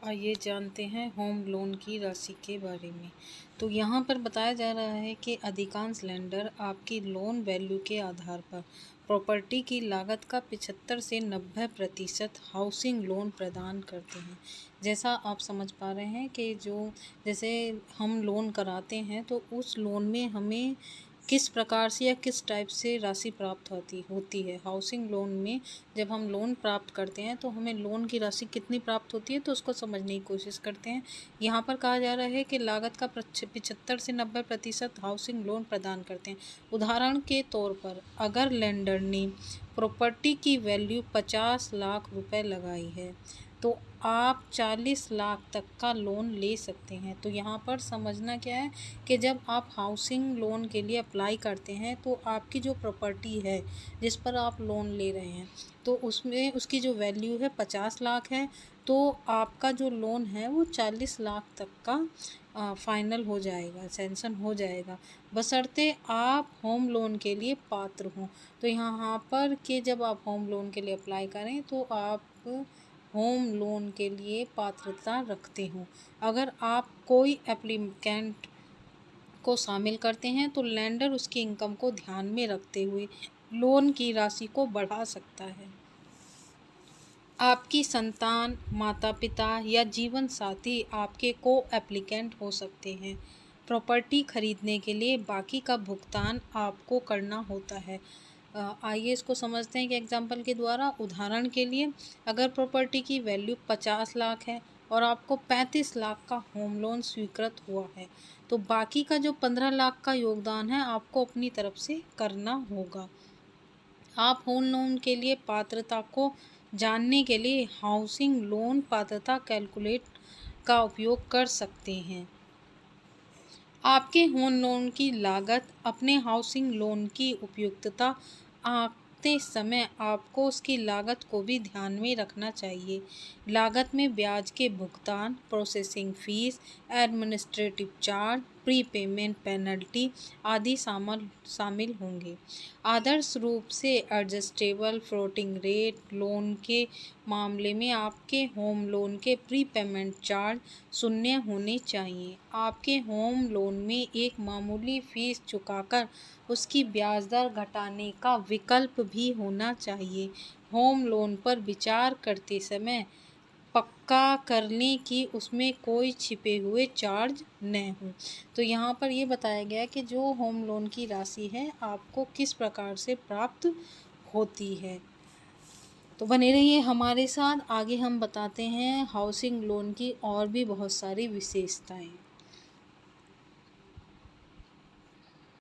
आइए जानते हैं होम लोन की राशि के बारे में। तो यहाँ पर बताया जा रहा है कि अधिकांश लेंडर आपकी लोन वैल्यू के आधार पर प्रॉपर्टी की लागत का 75 से 90% हाउसिंग लोन प्रदान करते हैं। जैसा आप समझ पा रहे हैं कि जैसे हम लोन कराते हैं तो उस लोन में हमें किस प्रकार से या किस टाइप से राशि प्राप्त होती है। हाउसिंग लोन में जब हम लोन प्राप्त करते हैं तो हमें लोन की राशि कितनी प्राप्त होती है तो उसको समझने की कोशिश करते हैं। यहाँ पर कहा जा रहा है कि लागत का 75 से 90% हाउसिंग लोन प्रदान करते हैं। उदाहरण के तौर पर अगर लेंडर ने प्रॉपर्टी की वैल्यू 50 लाख रुपए लगाई है तो आप 40 लाख तक का लोन ले सकते हैं। तो यहाँ पर समझना क्या है कि जब आप हाउसिंग लोन के लिए अप्लाई करते हैं तो आपकी जो प्रॉपर्टी है जिस पर आप लोन ले रहे हैं तो उसमें उसकी जो वैल्यू है 50 लाख है, तो आपका जो लोन है वो 40 लाख तक का फाइनल हो जाएगा, सैंक्शन हो जाएगा, बशर्ते आप होम लोन के लिए पात्र हों। तो यहाँ पर कि जब आप होम लोन के लिए अप्लाई करें तो आप होम लोन के लिए पात्रता रखते हो। अगर आप कोई एप्लीकेंट को शामिल करते हैं तो लेंडर उसकी इनकम को ध्यान में रखते हुए लोन की राशि को बढ़ा सकता है। आपकी संतान, माता पिता या जीवन साथी आपके को एप्लीकेंट हो सकते हैं। प्रॉपर्टी खरीदने के लिए बाकी का भुगतान आपको करना होता है। आइए इसको समझते हैं कि एग्जाम्पल के द्वारा। उदाहरण के लिए अगर प्रॉपर्टी की वैल्यू 50 लाख है और आपको 35 लाख का होम लोन स्वीकृत हुआ है तो बाकी का जो 15 लाख का योगदान है आपको अपनी तरफ से करना होगा। आप होम लोन के लिए पात्रता को जानने के लिए हाउसिंग लोन पात्रता कैलकुलेट का उपयोग कर सकते हैं। आपके होम लोन की लागत अपने हाउसिंग लोन की उपयुक्तता आंकते समय आपको उसकी लागत को भी ध्यान में रखना चाहिए। लागत में ब्याज के भुगतान, processing fees, administrative charge, prepayment penalty आदि शामिल होंगे। आदर्श रूप से एडजस्टेबल फ्लोटिंग रेट लोन के मामले में आपके होम लोन के प्रीपेमेंट चार्ज शून्य होने चाहिए। आपके होम लोन में एक मामूली फीस चुकाकर उसकी ब्याज दर घटाने का विकल्प भी होना चाहिए। होम लोन पर विचार करते समय पक्का कर लें कि उसमें कोई छिपे हुए चार्ज न हो। तो यहाँ पर ये बताया गया है कि जो होम लोन की राशि है आपको किस प्रकार से प्राप्त होती है। तो बने रहिए हमारे साथ, आगे हम बताते हैं हाउसिंग लोन की और भी बहुत सारी विशेषताएं।